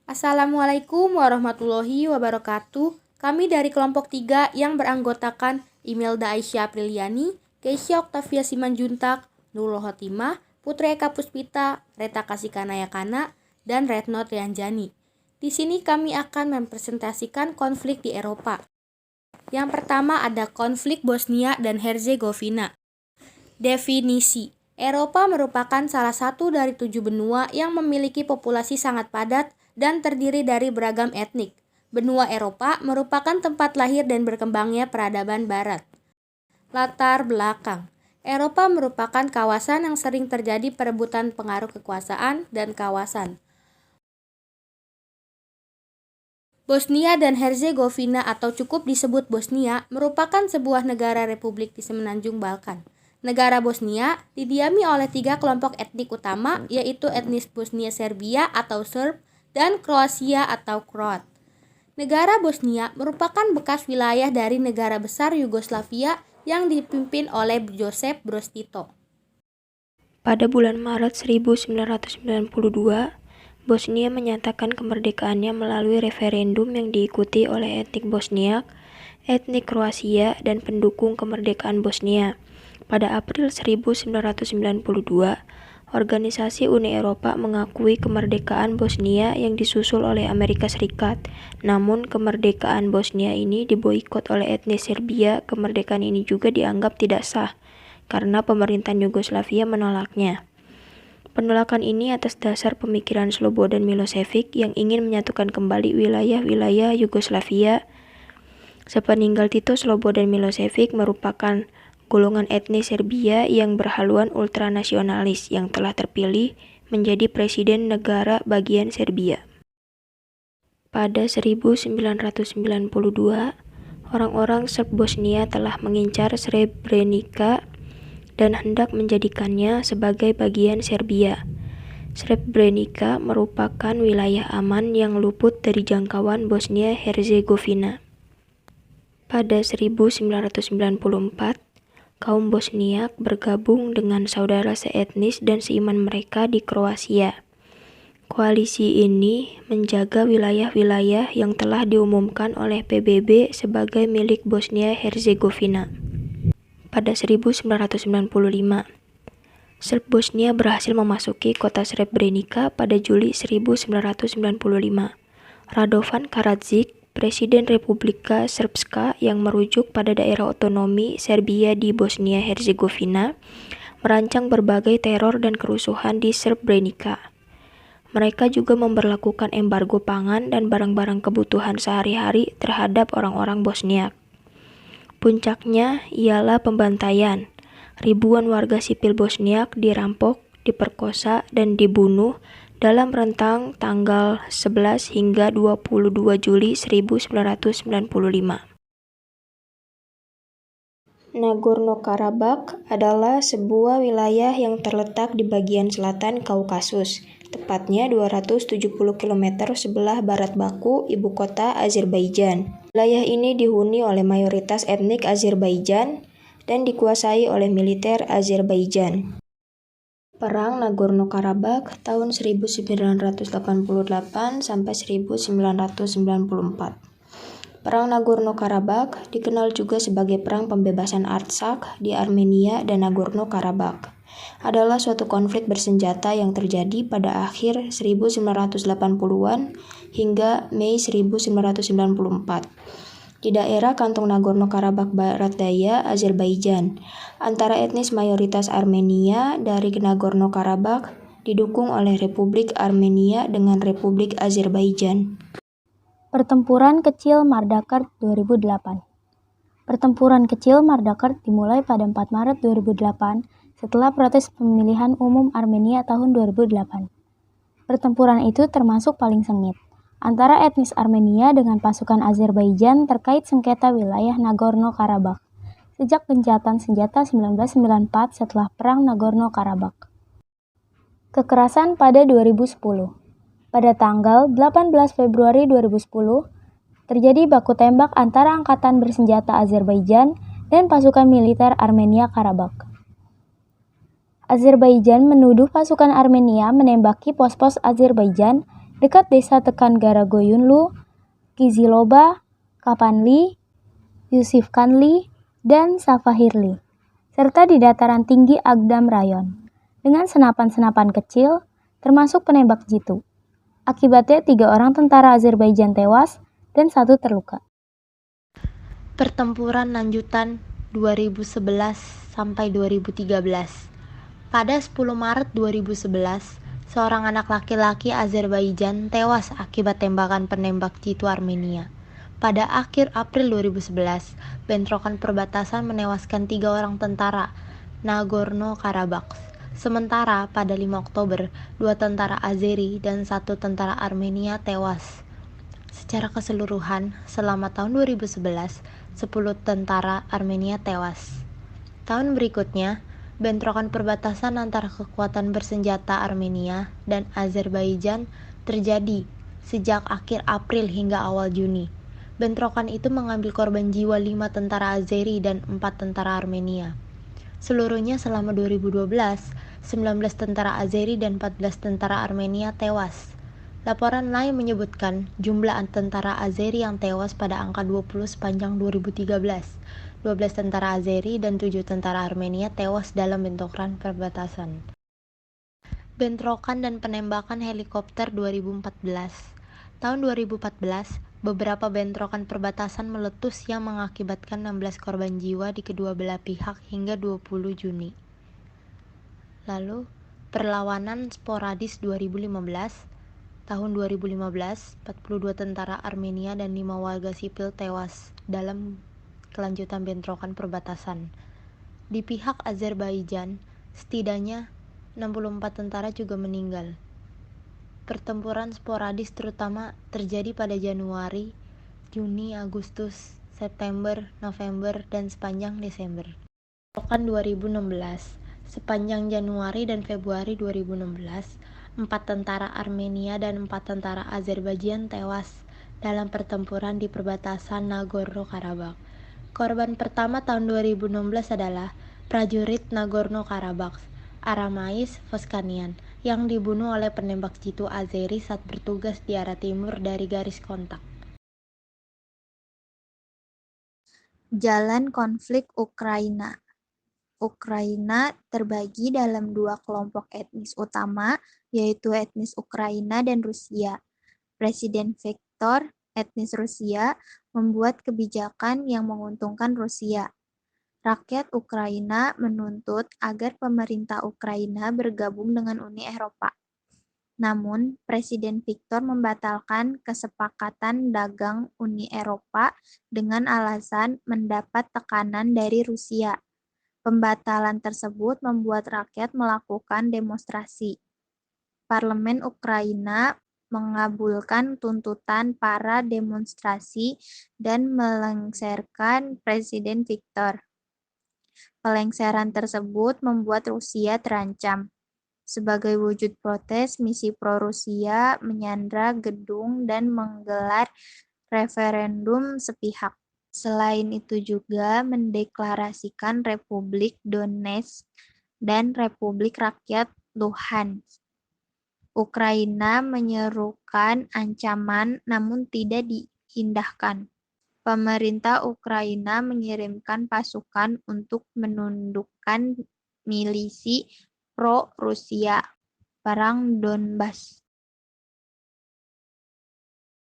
Assalamualaikum warahmatullahi wabarakatuh. Kami dari kelompok 3 yang beranggotakan Imelda Aisyah Apriliani, Keisha Oktavia Simanjuntak, Nurul Khotimah, Putri Eka Puspita, Reta Kasikanayakana, dan Retno Trianjani. Di sini kami akan mempresentasikan konflik di Eropa. Yang pertama ada konflik Bosnia dan Herzegovina. Definisi: Eropa merupakan salah satu dari 7 benua yang memiliki populasi sangat padat dan terdiri dari beragam etnik. Benua Eropa merupakan tempat lahir dan berkembangnya peradaban Barat. Latar belakang: Eropa merupakan kawasan yang sering terjadi perebutan pengaruh kekuasaan dan kawasan. Bosnia dan Herzegovina atau cukup disebut Bosnia merupakan sebuah negara republik di semenanjung Balkan. Negara Bosnia didiami oleh 3 kelompok etnik utama, yaitu etnis Bosnia Serbia atau Serb dan Kroasia atau Kroat. Negara Bosnia merupakan bekas wilayah dari negara besar Yugoslavia yang dipimpin oleh Josip Broz Tito. Pada bulan Maret 1992, Bosnia menyatakan kemerdekaannya melalui referendum yang diikuti oleh etnik Bosniak, etnik Kroasia, dan pendukung kemerdekaan Bosnia. Pada April 1992, Organisasi Uni Eropa mengakui kemerdekaan Bosnia yang disusul oleh Amerika Serikat. Namun, kemerdekaan Bosnia ini diboikot oleh etnis Serbia. Kemerdekaan ini juga dianggap tidak sah karena pemerintahan Yugoslavia menolaknya. Penolakan ini atas dasar pemikiran Slobodan Milošević yang ingin menyatukan kembali wilayah-wilayah Yugoslavia. Sepeninggal Tito, Slobodan Milošević merupakan golongan etnis Serbia yang berhaluan ultranasionalis yang telah terpilih menjadi presiden negara bagian Serbia. Pada 1992, orang-orang Serb Bosnia telah mengincar Srebrenica dan hendak menjadikannya sebagai bagian Serbia. Srebrenica merupakan wilayah aman yang luput dari jangkauan Bosnia-Herzegovina. Pada 1994, kaum Bosniak bergabung dengan saudara seetnis dan seiman mereka di Kroasia. Koalisi ini menjaga wilayah-wilayah yang telah diumumkan oleh PBB sebagai milik Bosnia-Herzegovina. Pada 1995, Serb Bosnia berhasil memasuki kota Srebrenica pada Juli 1995. Radovan Karadzic, Presiden Republika Srpska yang merujuk pada daerah otonomi Serbia di Bosnia-Herzegovina, merancang berbagai teror dan kerusuhan di Srebrenica. Mereka juga memberlakukan embargo pangan dan barang-barang kebutuhan sehari-hari terhadap orang-orang Bosniak. Puncaknya ialah pembantaian. Ribuan warga sipil Bosniak dirampok, diperkosa, dan dibunuh dalam rentang tanggal 11 hingga 22 Juli 1995. Nagorno-Karabakh adalah sebuah wilayah yang terletak di bagian selatan Kaukasus, tepatnya 270 km sebelah barat Baku, ibu kota Azerbaijan. Wilayah ini dihuni oleh mayoritas etnik Azerbaijan dan dikuasai oleh militer Azerbaijan. Perang Nagorno-Karabakh tahun 1988 sampai 1994. Perang Nagorno-Karabakh dikenal juga sebagai Perang Pembebasan Artsakh di Armenia dan Nagorno-Karabakh. Adalah suatu konflik bersenjata yang terjadi pada akhir 1980-an hingga Mei 1994 di daerah kantong Nagorno-Karabakh Barat Daya, Azerbaijan, antara etnis mayoritas Armenia dari Nagorno-Karabakh didukung oleh Republik Armenia dengan Republik Azerbaijan. Pertempuran Kecil Mardakert 2008. Pertempuran Kecil Mardakert dimulai pada 4 Maret 2008 setelah protes pemilihan umum Armenia tahun 2008. Pertempuran itu termasuk paling sengit antara etnis Armenia dengan pasukan Azerbaijan terkait sengketa wilayah Nagorno-Karabakh sejak gencatan senjata 1994 setelah Perang Nagorno-Karabakh. Kekerasan pada 2010. Pada tanggal 18 Februari 2010, terjadi baku tembak antara angkatan bersenjata Azerbaijan dan pasukan militer Armenia Karabakh. Azerbaijan menuduh pasukan Armenia menembaki pos-pos Azerbaijan dekat desa Tekan-Garago Yunlu, Kiziloba, Kapanli, Yusifkanli, dan Safahirli, serta di dataran tinggi Agdam Rayon, dengan senapan-senapan kecil, termasuk penembak jitu. Akibatnya 3 orang tentara Azerbaijan tewas dan 1 terluka. Pertempuran lanjutan 2011 sampai 2013. Pada 10 Maret 2011, seorang anak laki-laki Azerbaijan tewas akibat tembakan penembak jitu Armenia. Pada akhir April 2011, bentrokan perbatasan menewaskan 3 orang tentara Nagorno-Karabakh. Sementara pada 5 Oktober, 2 tentara Azeri dan 1 tentara Armenia tewas. Secara keseluruhan, selama tahun 2011, 10 tentara Armenia tewas. Tahun berikutnya, bentrokan perbatasan antara kekuatan bersenjata Armenia dan Azerbaijan terjadi sejak akhir April hingga awal Juni. Bentrokan itu mengambil korban jiwa 5 tentara Azeri dan 4 tentara Armenia. Seluruhnya selama 2012, 19 tentara Azeri dan 14 tentara Armenia tewas. Laporan lain menyebutkan jumlah tentara Azeri yang tewas pada angka 20 sepanjang 2013. 12 tentara Azeri dan 7 tentara Armenia tewas dalam bentrokan perbatasan. Bentrokan dan penembakan helikopter 2014. Tahun 2014, beberapa bentrokan perbatasan meletus yang mengakibatkan 16 korban jiwa di kedua belah pihak hingga 20 Juni. Lalu, perlawanan sporadis 2015. Tahun 2015, 42 tentara Armenia dan 5 warga sipil tewas dalam kelanjutan bentrokan perbatasan. Di pihak Azerbaijan, setidaknya 64 tentara juga meninggal. Pertempuran sporadis terutama terjadi pada Januari, Juni, Agustus, September, November, dan sepanjang Desember. Bentrokan 2016. Sepanjang Januari dan Februari 2016, 4 tentara Armenia dan 4 tentara Azerbaijan tewas dalam pertempuran di perbatasan Nagorno-Karabakh. Korban pertama tahun 2016 adalah prajurit Nagorno-Karabakh, Aramais Voskanian, yang dibunuh oleh penembak jitu Azeri saat bertugas di arah timur dari garis kontak. Jalan konflik Ukraina. Ukraina terbagi dalam 2 kelompok etnis utama, yaitu etnis Ukraina dan Rusia. Presiden Viktor, etnis Rusia, membuat kebijakan yang menguntungkan Rusia. Rakyat Ukraina menuntut agar pemerintah Ukraina bergabung dengan Uni Eropa. Namun, Presiden Viktor membatalkan kesepakatan dagang Uni Eropa dengan alasan mendapat tekanan dari Rusia. Pembatalan tersebut membuat rakyat melakukan demonstrasi. Parlemen Ukraina mengabulkan tuntutan para demonstrasi dan melengsarkan Presiden Viktor. Pelengseran tersebut membuat Rusia terancam. Sebagai wujud protes, misi pro-Rusia menyandra gedung dan menggelar referendum sepihak. Selain itu juga mendeklarasikan Republik Donetsk dan Republik Rakyat Luhansk. Ukraina menyerukan ancaman namun tidak diindahkan. Pemerintah Ukraina mengirimkan pasukan untuk menundukkan milisi pro-Rusia Perang Donbas.